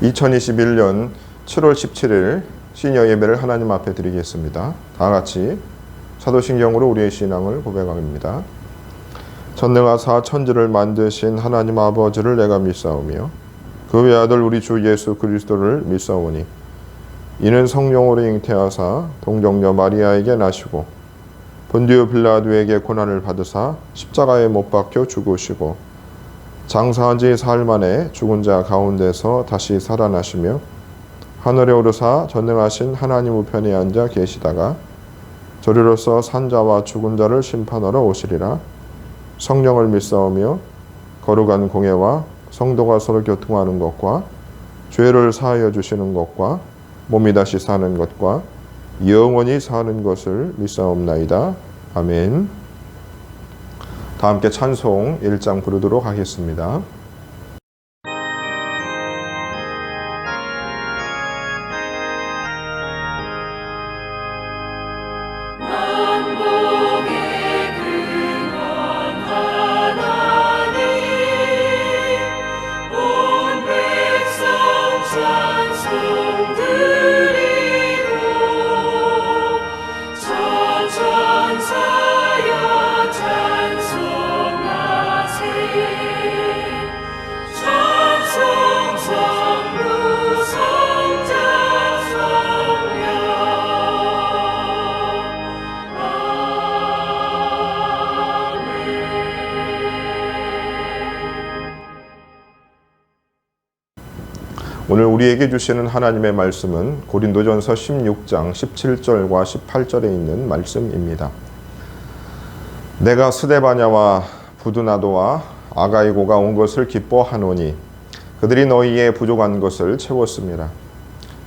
2021년 7월 17일 시니어 예배를 하나님 앞에 드리겠습니다. 다 같이 사도신경으로 우리의 신앙을 고백합니다. 전능하사 천지를 만드신 하나님 아버지를 내가 믿사오며 그 외아들 우리 주 예수 그리스도를 믿사오니 이는 성령으로 잉태하사 동정녀 마리아에게 나시고 본디오 빌라도에게 고난을 받으사 십자가에 못 박혀 죽으시고 장사한 지 사흘 만에 죽은 자 가운데서 다시 살아나시며 하늘에 오르사 전능하신 하나님 우편에 앉아 계시다가 저리로서 산자와 죽은 자를 심판하러 오시리라. 성령을 믿사오며 거룩한 공예와 성도가 서로 교통하는 것과 죄를 사하여 주시는 것과 몸이 다시 사는 것과 영원히 사는 것을 믿사옵나이다. 아멘. 다 함께 찬송 1장 부르도록 하겠습니다. 오늘 우리에게 주시는 하나님의 말씀은 고린도전서 16장 17절과 18절에 있는 말씀입니다. 내가 스데바냐와 부두나도와 아가이고가 온 것을 기뻐하노니 그들이 너희의 부족한 것을 채웠습니다.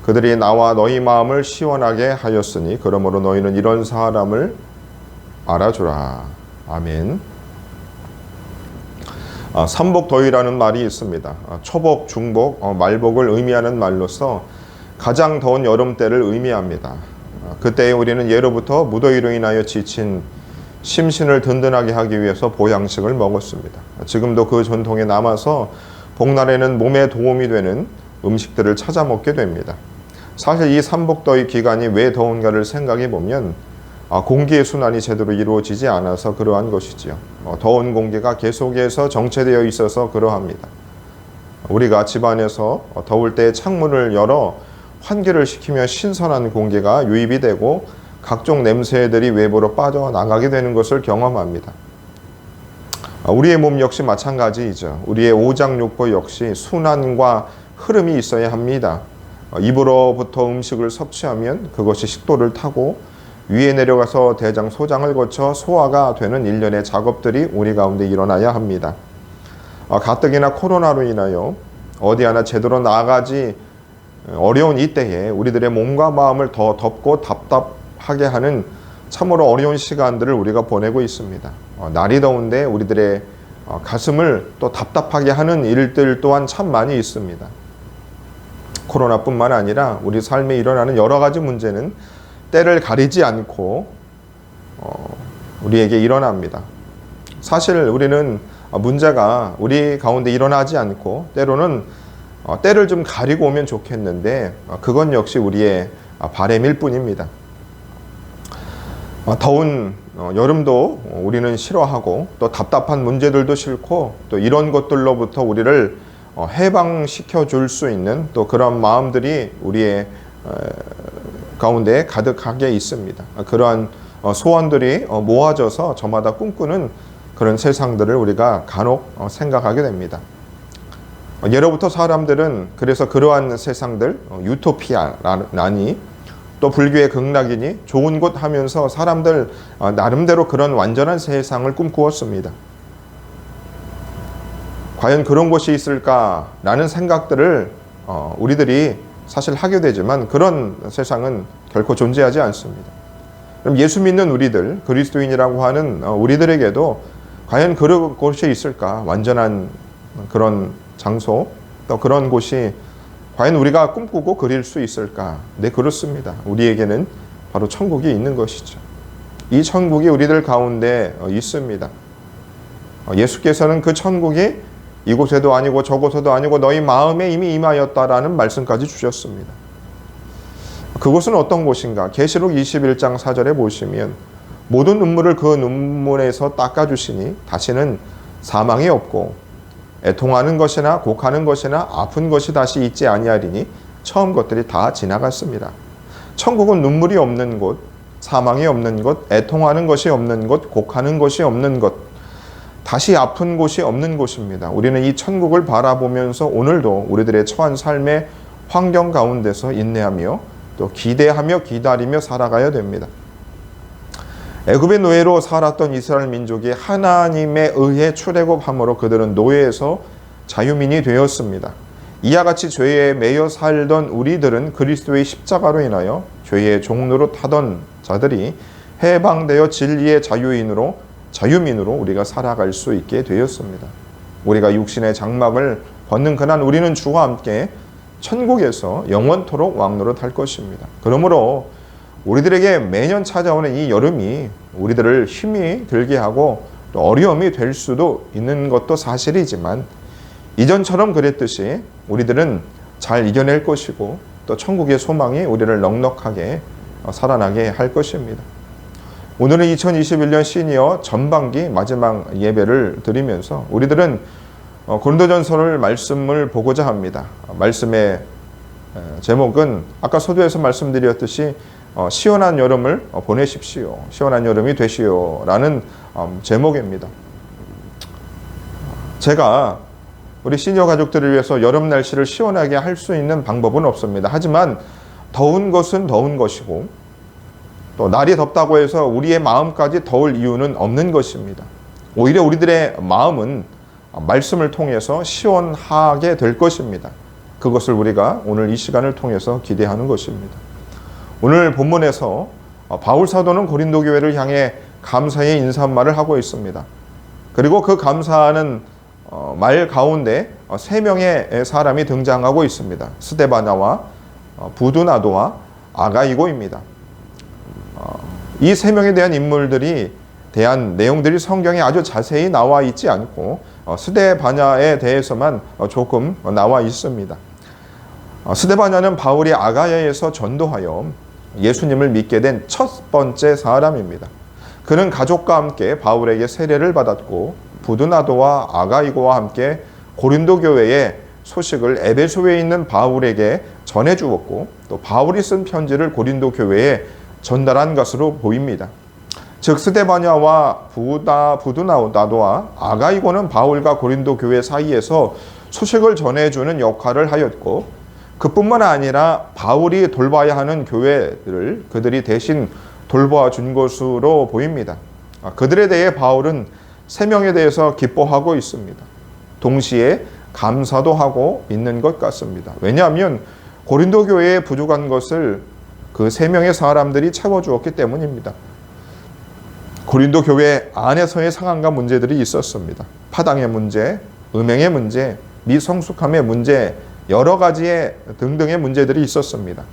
그들이 나와 너희 마음을 시원하게 하였으니 그러므로 너희는 이런 사람을 알아주라. 아멘. 삼복더위라는 말이 있습니다. 초복, 중복, 말복을 의미하는 말로서 가장 더운 여름 때를 의미합니다. 그때에 우리는 예로부터 무더위로 인하여 지친 심신을 든든하게 하기 위해서 보양식을 먹었습니다. 지금도 그 전통에 남아서 복날에는 몸에 도움이 되는 음식들을 찾아 먹게 됩니다. 사실 이 삼복더위 기간이 왜 더운가를 생각해 보면 공기의 순환이 제대로 이루어지지 않아서 그러한 것이지요. 더운 공기가 계속해서 정체되어 있어서 그러합니다. 우리가 집안에서 더울 때 창문을 열어 환기를 시키면 신선한 공기가 유입이 되고 각종 냄새들이 외부로 빠져나가게 되는 것을 경험합니다. 우리의 몸 역시 마찬가지이죠. 우리의 오장육부 역시 순환과 흐름이 있어야 합니다. 입으로부터 음식을 섭취하면 그것이 식도를 타고 위에 내려가서 대장, 소장을 거쳐 소화가 되는 일련의 작업들이 우리 가운데 일어나야 합니다. 가뜩이나 코로나로 인하여 어디 하나 제대로 나아가지 어려운 이때에 우리들의 몸과 마음을 더 덥고 답답하게 하는 참으로 어려운 시간들을 우리가 보내고 있습니다. 날이 더운데 우리들의 가슴을 또 답답하게 하는 일들 또한 참 많이 있습니다. 코로나뿐만 아니라 우리 삶에 일어나는 여러 가지 문제는 때를 가리지 않고 우리에게 일어납니다. 사실 우리는 문제가 우리 가운데 일어나지 않고 때로는 때를 좀 가리고 오면 좋겠는데 그건 역시 우리의 바람일 뿐입니다. 더운 여름도 우리는 싫어하고 또 답답한 문제들도 싫고 또 이런 것들로부터 우리를 해방시켜 줄 수 있는 또 그런 마음들이 우리의 가운데 가득하게 있습니다. 그러한 소원들이 모아져서 저마다 꿈꾸는 그런 세상들을 우리가 간혹 생각하게 됩니다. 예로부터 사람들은 그래서 그러한 세상들, 유토피아라니 또 불교의 극락이니 좋은 곳 하면서 사람들 나름대로 그런 완전한 세상을 꿈꾸었습니다. 과연 그런 곳이 있을까라는 생각들을 우리들이 사실 하게 되지만 그런 세상은 결코 존재하지 않습니다. 그럼 예수 믿는 우리들, 그리스도인이라고 하는 우리들에게도 과연 그런 곳이 있을까? 완전한 그런 장소, 또 그런 곳이 과연 우리가 꿈꾸고 그릴 수 있을까? 네, 그렇습니다. 우리에게는 바로 천국이 있는 것이죠. 이 천국이 우리들 가운데 있습니다. 예수께서는 그 천국이 이곳에도 아니고 저곳에도 아니고 너희 마음에 이미 임하였다라는 말씀까지 주셨습니다. 그곳은 어떤 곳인가? 계시록 21장 4절에 보시면 모든 눈물을 그 눈물에서 닦아주시니 다시는 사망이 없고 애통하는 것이나 곡하는 것이나 아픈 것이 다시 있지 아니하리니 처음 것들이 다 지나갔습니다. 천국은 눈물이 없는 곳, 사망이 없는 곳, 애통하는 것이 없는 곳, 곡하는 것이 없는 곳, 다시 아픈 곳이 없는 곳입니다. 우리는 이 천국을 바라보면서 오늘도 우리들의 처한 삶의 환경 가운데서 인내하며 또 기대하며 기다리며 살아가야 됩니다. 애굽의 노예로 살았던 이스라엘 민족이 하나님에 의해 출애굽함으로 그들은 노예에서 자유민이 되었습니다. 이와 같이 죄에 매여 살던 우리들은 그리스도의 십자가로 인하여 죄의 종로로 타던 자들이 해방되어 진리의 자유민으로 우리가 살아갈 수 있게 되었습니다. 우리가 육신의 장막을 벗는 그날 우리는 주와 함께 천국에서 영원토록 왕노릇 할 것입니다. 그러므로 우리들에게 매년 찾아오는 이 여름이 우리들을 힘이 들게 하고 또 어려움이 될 수도 있는 것도 사실이지만 이전처럼 그랬듯이 우리들은 잘 이겨낼 것이고 또 천국의 소망이 우리를 넉넉하게 살아나게 할 것입니다. 오늘은 2021년 시니어 전반기 마지막 예배를 드리면서 우리들은 고린도전서를 말씀을 보고자 합니다. 말씀의 제목은 아까 서두에서 말씀드렸듯이 시원한 여름을 보내십시오. 시원한 여름이 되시오 라는 제목입니다. 제가 우리 시니어 가족들을 위해서 여름 날씨를 시원하게 할 수 있는 방법은 없습니다. 하지만 더운 것은 더운 것이고 또 날이 덥다고 해서 우리의 마음까지 더울 이유는 없는 것입니다. 오히려 우리들의 마음은 말씀을 통해서 시원하게 될 것입니다. 그것을 우리가 오늘 이 시간을 통해서 기대하는 것입니다. 오늘 본문에서 바울 사도는 고린도 교회를 향해 감사의 인사말을 하고 있습니다. 그리고 그 감사하는 말 가운데 세 명의 사람이 등장하고 있습니다. 스데바나와 부두나도와 아가이고입니다. 이 세 명에 대한 인물들이 대한 내용들이 성경에 아주 자세히 나와 있지 않고 스데바냐에 대해서만 조금 나와 있습니다. 스데바냐는 바울이 아가야에서 전도하여 예수님을 믿게 된 첫 번째 사람입니다. 그는 가족과 함께 바울에게 세례를 받았고 부두나도와 아가이고와 함께 고린도 교회의 소식을 에베소에 있는 바울에게 전해주었고 또 바울이 쓴 편지를 고린도 교회에 전달한 것으로 보입니다. 즉 스데바냐와 부두나도와 아가이고는 바울과 고린도 교회 사이에서 소식을 전해주는 역할을 하였고 그뿐만 아니라 바울이 돌봐야 하는 교회를 그들이 대신 돌봐준 것으로 보입니다. 그들에 대해 바울은 세 명에 대해서 기뻐하고 있습니다. 동시에 감사도 하고 있는 것 같습니다. 왜냐하면 고린도 교회에 부족한 것을 그 세 명의 사람들이 채워주었기 때문입니다. 고린도 교회 안에서의 상황과 문제들이 있었습니다. 파당의 문제, 음행의 문제, 미성숙함의 문제, 여러 가지의 등등의 문제들이 있었습니다.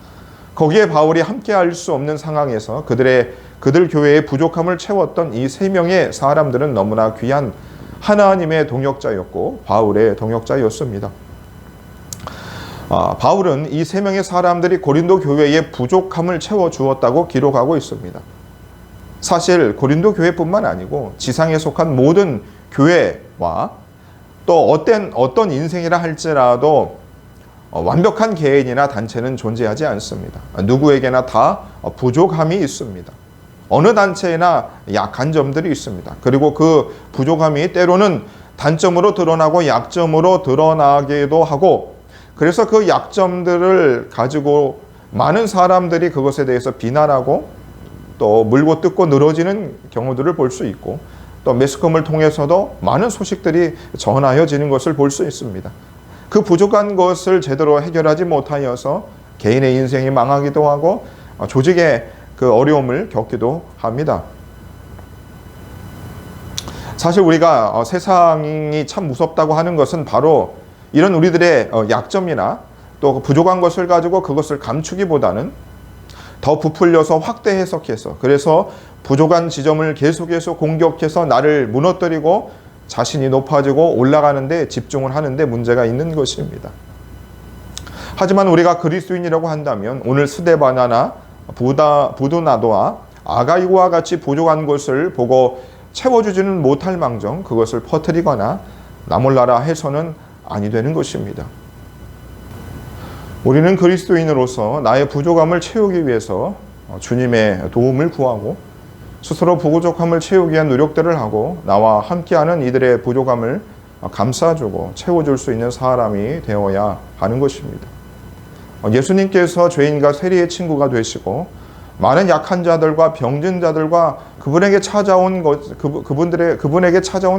거기에 바울이 함께할 수 없는 상황에서 그들 교회의 부족함을 채웠던 이 세 명의 사람들은 너무나 귀한 하나님의 동역자였고 바울의 동역자였습니다. 바울은 이 세 명의 사람들이 고린도 교회의 부족함을 채워주었다고 기록하고 있습니다. 사실 고린도 교회뿐만 아니고 지상에 속한 모든 교회와 또 어떤 인생이라 할지라도 완벽한 개인이나 단체는 존재하지 않습니다. 누구에게나 다 부족함이 있습니다. 어느 단체에나 약한 점들이 있습니다. 그리고 그 부족함이 때로는 단점으로 드러나고 약점으로 드러나기도 하고 그래서 그 약점들을 가지고 많은 사람들이 그것에 대해서 비난하고 또 물고 뜯고 늘어지는 경우들을 볼 수 있고 또 매스컴을 통해서도 많은 소식들이 전하여지는 것을 볼 수 있습니다. 그 부족한 것을 제대로 해결하지 못하여서 개인의 인생이 망하기도 하고 조직의 그 어려움을 겪기도 합니다. 사실 우리가 세상이 참 무섭다고 하는 것은 바로 이런 우리들의 약점이나 또 부족한 것을 가지고 그것을 감추기보다는 더 부풀려서 확대 해석해서 그래서 부족한 지점을 계속해서 공격해서 나를 무너뜨리고 자신이 높아지고 올라가는데 집중을 하는데 문제가 있는 것입니다. 하지만 우리가 그리스도인이라고 한다면 오늘 스데바나나 부도나도와 아가이고와 같이 부족한 것을 보고 채워주지는 못할 망정 그것을 퍼뜨리거나 나몰라라 해서는 아니 되는 것입니다. 우리는 그리스도인으로서 나의 부족함을 채우기 위해서 주님의 도움을 구하고 스스로 부족함을 채우기 위한 노력들을 하고 나와 함께하는 이들의 부족함을 감싸주고 채워줄 수 있는 사람이 되어야 하는 것입니다. 예수님께서 죄인과 세리의 친구가 되시고 많은 약한 자들과 병든 자들과 그분에게 찾아온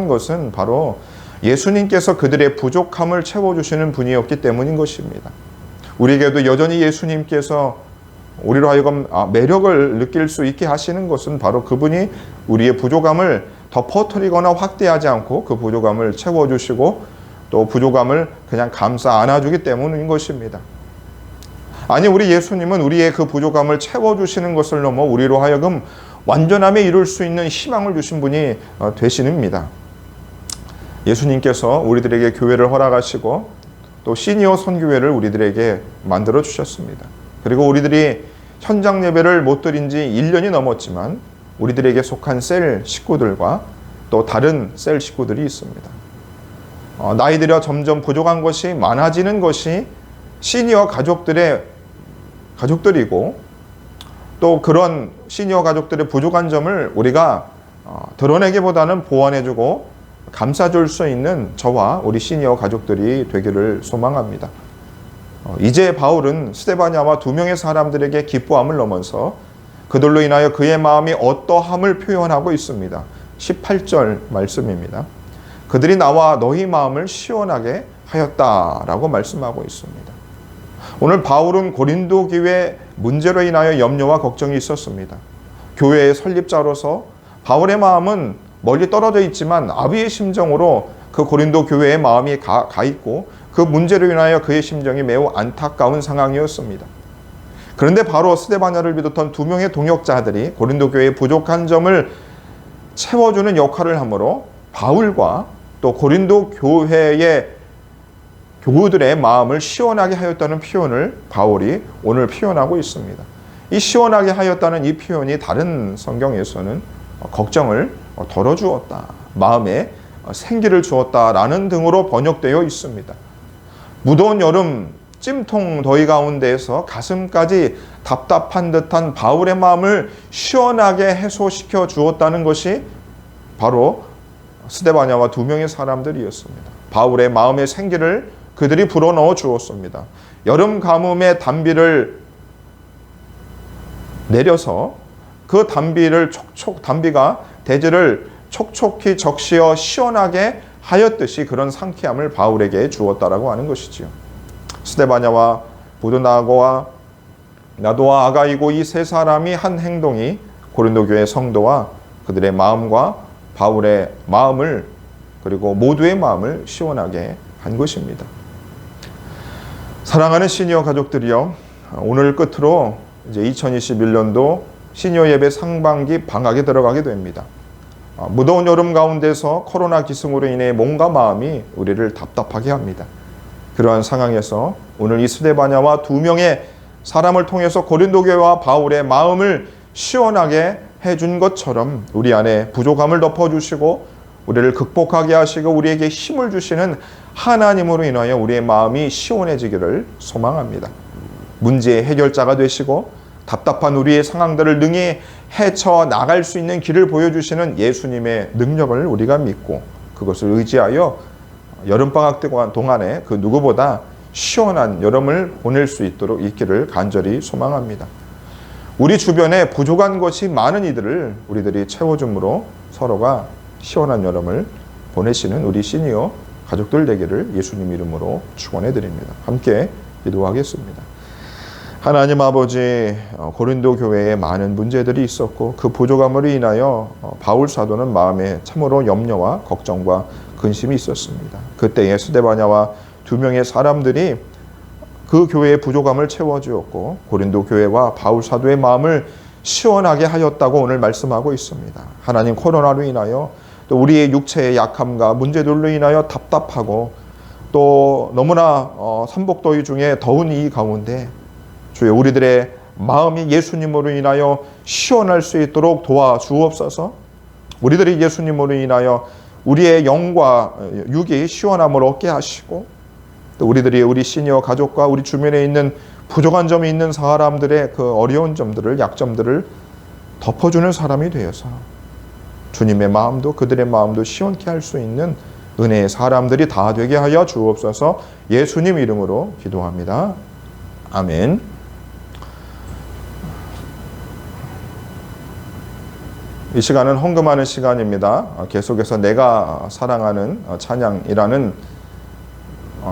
것은 바로 예수님께서 그들의 부족함을 채워주시는 분이었기 때문인 것입니다. 우리에게도 여전히 예수님께서 우리로 하여금 매력을 느낄 수 있게 하시는 것은 바로 그분이 우리의 부족함을 더 퍼뜨리거나 확대하지 않고 그 부족함을 채워주시고 또 부족함을 그냥 감싸 안아주기 때문인 것입니다. 아니, 우리 예수님은 우리의 그 부족함을 채워주시는 것을 넘어 우리로 하여금 완전함에 이룰 수 있는 희망을 주신 분이 되시는입니다. 예수님께서 우리들에게 교회를 허락하시고 또 시니어 선교회를 우리들에게 만들어 주셨습니다. 그리고 우리들이 현장 예배를 못 드린 지 1년이 넘었지만 우리들에게 속한 셀 식구들과 또 다른 셀 식구들이 있습니다. 나이 들어 점점 부족한 것이 많아지는 것이 시니어 가족들이고 또 그런 시니어 가족들의 부족한 점을 우리가 드러내기보다는 보완해주고 감싸줄 수 있는 저와 우리 시니어 가족들이 되기를 소망합니다. 이제 바울은 스데바냐와 2명의 사람들에게 기뻐함을 넘어서 그들로 인하여 그의 마음이 어떠함을 표현하고 있습니다. 18절 말씀입니다. 그들이 나와 너희 마음을 시원하게 하였다라고 말씀하고 있습니다. 오늘 바울은 고린도 교회 문제로 인하여 염려와 걱정이 있었습니다. 교회의 설립자로서 바울의 마음은 멀리 떨어져 있지만 아비의 심정으로 그 고린도 교회의 마음이 가 있고 그 문제로 인하여 그의 심정이 매우 안타까운 상황이었습니다. 그런데 바로 스데바냐를 비롯한 2명의 동역자들이 고린도 교회의 부족한 점을 채워주는 역할을 하므로 바울과 또 고린도 교회의 교우들의 마음을 시원하게 하였다는 표현을 바울이 오늘 표현하고 있습니다. 이 시원하게 하였다는 이 표현이 다른 성경에서는 걱정을 덜어주었다, 마음에 생기를 주었다라는 등으로 번역되어 있습니다. 무더운 여름 찜통 더위 가운데에서 가슴까지 답답한 듯한 바울의 마음을 시원하게 해소시켜 주었다는 것이 바로 스데바냐와 2명의 사람들이었습니다. 바울의 마음의 생기를 그들이 불어넣어 주었습니다. 여름 가뭄의 단비를 내려서 그 단비가 대지를 촉촉히 적시어 시원하게 하였듯이 그런 상쾌함을 바울에게 주었다라고 하는 것이지요. 스데바냐와 부도나고와 나도와 아가이고 이 세 사람이 한 행동이 고린도 교회 성도와 그들의 마음과 바울의 마음을 그리고 모두의 마음을 시원하게 한 것입니다. 사랑하는 시니어 가족들이요, 오늘 끝으로 이제 2021년도 시니어 예배 상반기 방학에 들어가게 됩니다. 무더운 여름 가운데서 코로나 기승으로 인해 몸과 마음이 우리를 답답하게 합니다. 그러한 상황에서 오늘 이 스데바냐와 2명의 사람을 통해서 고린도 교회와 바울의 마음을 시원하게 해준 것처럼 우리 안에 부족함을 덮어주시고 우리를 극복하게 하시고 우리에게 힘을 주시는 하나님으로 인하여 우리의 마음이 시원해지기를 소망합니다. 문제의 해결자가 되시고 답답한 우리의 상황들을 능히 헤쳐나갈 수 있는 길을 보여주시는 예수님의 능력을 우리가 믿고 그것을 의지하여 여름방학 동안에 그 누구보다 시원한 여름을 보낼 수 있기를 간절히 소망합니다. 우리 주변에 부족한 것이 많은 이들을 우리들이 채워줌으로 서로가 시원한 여름을 보내시는 우리 시니어 가족들 되기를 예수님 이름으로 축원해 드립니다. 함께 기도하겠습니다. 하나님 아버지, 고린도 교회에 많은 문제들이 있었고 그 부족함으로 인하여 바울 사도는 마음에 참으로 염려와 걱정과 근심이 있었습니다. 그때에 스데바냐와 2명의 사람들이 그 교회의 부족함을 채워주었고 고린도 교회와 바울 사도의 마음을 시원하게 하였다고 오늘 말씀하고 있습니다. 하나님, 코로나로 인하여 또 우리의 육체의 약함과 문제들로 인하여 답답하고 또 너무나 삼복더위 중에 더운 이 가운데 주여 우리들의 마음이 예수님으로 인하여 시원할 수 있도록 도와주옵소서. 우리들이 예수님으로 인하여 우리의 영과 육이 시원함을 얻게 하시고 또 우리들이 우리 시니어 가족과 우리 주변에 있는 부족한 점이 있는 사람들의 그 어려운 점들을 약점들을 덮어주는 사람이 되어서 주님의 마음도 그들의 마음도 시원케 할 수 있는 은혜의 사람들이 다 되게 하여 주옵소서. 예수님 이름으로 기도합니다. 아멘. 이 시간은 헌금하는 시간입니다. 계속해서 내가 사랑하는 찬양이라는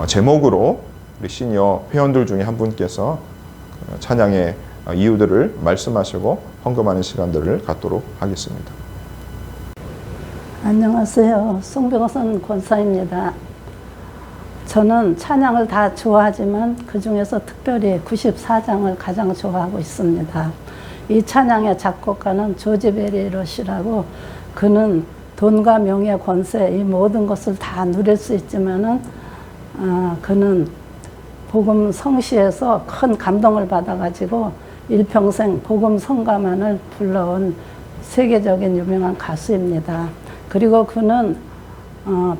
제목으로 우리 시니어 회원들 중에 한 분께서 찬양의 이유들을 말씀하시고 헌금하는 시간들을 갖도록 하겠습니다. 안녕하세요. 송병선 권사입니다. 저는 찬양을 다 좋아하지만 그 중에서 특별히 94장을 가장 좋아하고 있습니다. 이 찬양의 작곡가는 조지 베리롯이라고, 그는 돈과 명예, 권세 이 모든 것을 다 누릴 수 있지만은 그는 복음 성시에서 큰 감동을 받아가지고 일평생 복음 성가만을 불러온 세계적인 유명한 가수입니다. 그리고 그는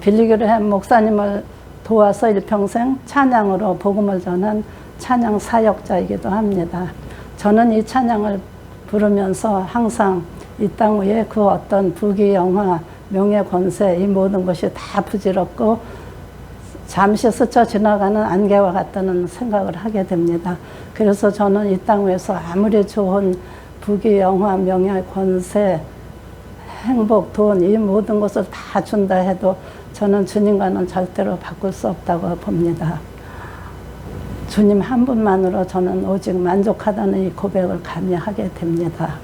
빌리 그레햄 목사님을 도와서 일평생 찬양으로 복음을 전한 찬양 사역자이기도 합니다. 저는 이 찬양을 부르면서 항상 이 땅 위에 그 어떤 부귀, 영화, 명예, 권세 이 모든 것이 다 부질없고 잠시 스쳐 지나가는 안개와 같다는 생각을 하게 됩니다. 그래서 저는 이 땅 위에서 아무리 좋은 부귀, 영화, 명예, 권세, 행복, 돈 이 모든 것을 다 준다 해도 저는 주님과는 절대로 바꿀 수 없다고 봅니다. 주님 한 분만으로 저는 오직 만족하다는 이 고백을 감히 하게 됩니다.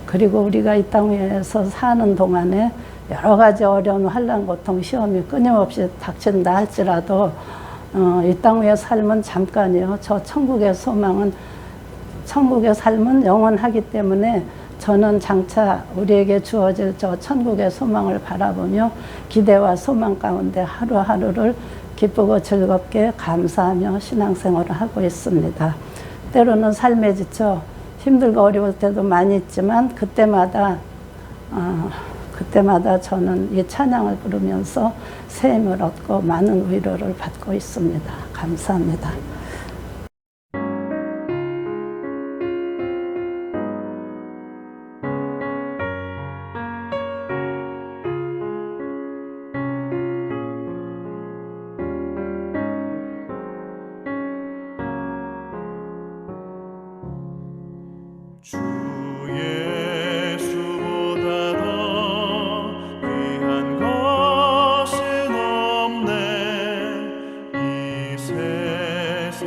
그리고 우리가 이 땅 위에서 사는 동안에 여러 가지 어려운 환난, 고통, 시험이 끊임없이 닥친다 할지라도 이 땅 위의 삶은 잠깐이요. 저 천국의 소망은, 천국의 삶은 영원하기 때문에 저는 장차 우리에게 주어질 저 천국의 소망을 바라보며 기대와 소망 가운데 하루하루를 기쁘고 즐겁게 감사하며 신앙생활을 하고 있습니다. 때로는 삶에 지쳐 힘들고 어려울 때도 많이 있지만 그때마다 저는 이 찬양을 부르면서 새 힘을 얻고 많은 위로를 받고 있습니다. 감사합니다. 주 예수보다 더 귀한 것은 없네. 이 세상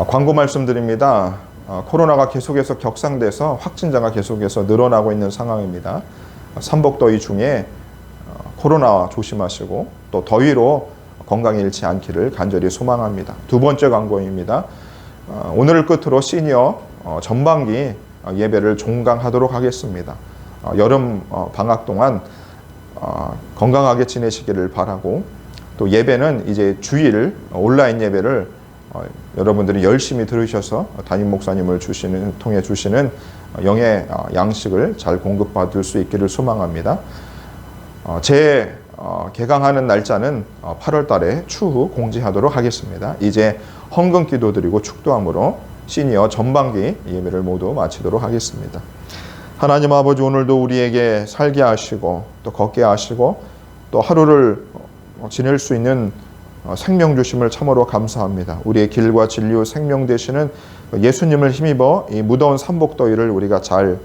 광고 말씀드립니다. 코로나가 계속해서 격상돼서 확진자가 계속해서 늘어나고 있는 상황입니다. 삼복더위 중에 코로나 조심하시고 또 더위로 건강에 잃지 않기를 간절히 소망합니다. 두 번째 광고입니다. 오늘을 끝으로 시니어 전반기 예배를 종강하도록 하겠습니다. 여름 방학 동안 건강하게 지내시기를 바라고, 또 예배는 이제 주일 온라인 예배를 여러분들이 열심히 들으셔서 담임 목사님을 통해 주시는 영의 양식을 잘 공급받을 수 있기를 소망합니다. 제 개강하는 날짜는 8월 달에 추후 공지하도록 하겠습니다. 이제 헌금 기도드리고 축도함으로 시니어 전반기 예배를 모두 마치도록 하겠습니다. 하나님 아버지, 오늘도 우리에게 살게 하시고 또 걷게 하시고 또 하루를 지낼 수 있는 생명 주심을 참으로 감사합니다. 우리의 길과 진리와 생명 되시는 예수님을 힘입어 이 무더운 삼복더위를 우리가 잘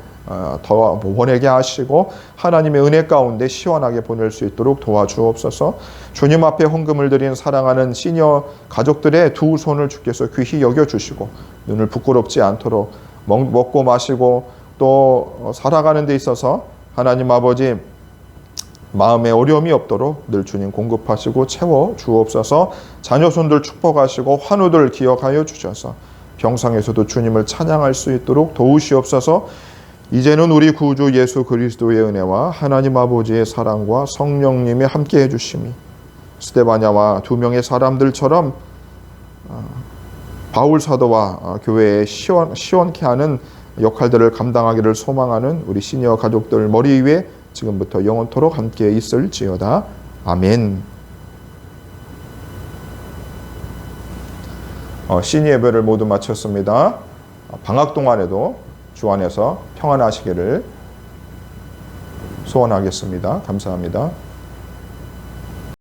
더 보내게 하시고 하나님의 은혜 가운데 시원하게 보낼 수 있도록 도와주옵소서. 주님 앞에 헌금을 드린 사랑하는 시니어 가족들의 두 손을 주께서 귀히 여겨주시고 눈을 부끄럽지 않도록 먹고 마시고 또 살아가는 데 있어서 하나님 아버지 마음에 어려움이 없도록 늘 주님 공급하시고 채워 주옵소서. 자녀손들 축복하시고 환우들 기억하여 주셔서 병상에서도 주님을 찬양할 수 있도록 도우시옵소서. 이제는 우리 구주 예수 그리스도의 은혜와 하나님 아버지의 사랑과 성령님이 함께해 주심이 스데바냐와 두 명의 사람들처럼 바울 사도와 교회에 시원케 하는 역할들을 감당하기를 소망하는 우리 시니어 가족들 머리 위에 지금부터 영원토록 함께 있을지어다. 아멘. 시니 예배를 모두 마쳤습니다. 방학 동안에도 주 안에서 평안하시기를 소원하겠습니다. 감사합니다.